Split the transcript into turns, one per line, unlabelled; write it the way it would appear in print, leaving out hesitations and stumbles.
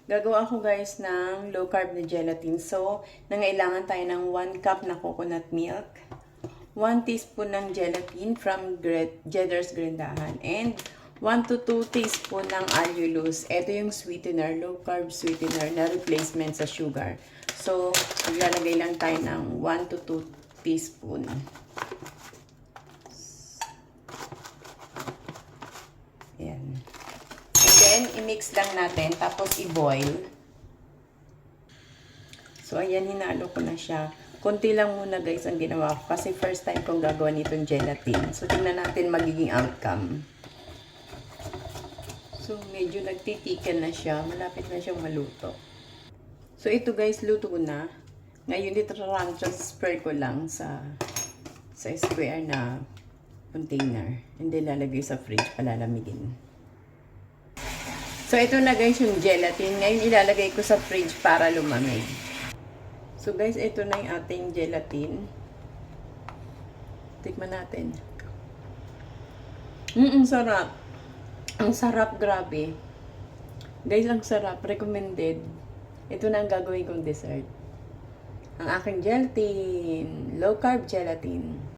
Gagawa ako guys ng low carb na gelatin. So, nangailangan tayo ng 1 cup na coconut milk, 1 teaspoon ng gelatin from Jeddar's Grandahan, and 1 to 2 teaspoon ng allulose. Ito yung sweetener, low carb sweetener na replacement sa sugar. So, maglalagay lang tayo ng 1 to 2 teaspoon. Ayan. And then, i-mix lang natin, tapos i-boil. So, ayan, hinalo ko na siya. Konti lang muna guys ang ginawa ko kasi first time kong gagawa nitong gelatin. So, tingnan natin magiging outcome. So, medyo nagtitikan na siya. Malapit na siyang maluto. So, ito guys, luto ko na. Ngayon, transfer ko lang sa square na container. Hindi lalagay sa fridge, palalamigin. So, ito na guys yung gelatin. Ngayon, ilalagay ko sa fridge para lumamig. So, guys, ito na yung ating gelatin. Tikman natin. Sarap. Ang sarap, grabe. Guys, ang sarap. Recommended. Ito na ang gagawin kong dessert. Ang aking gelatin. Low carb gelatin.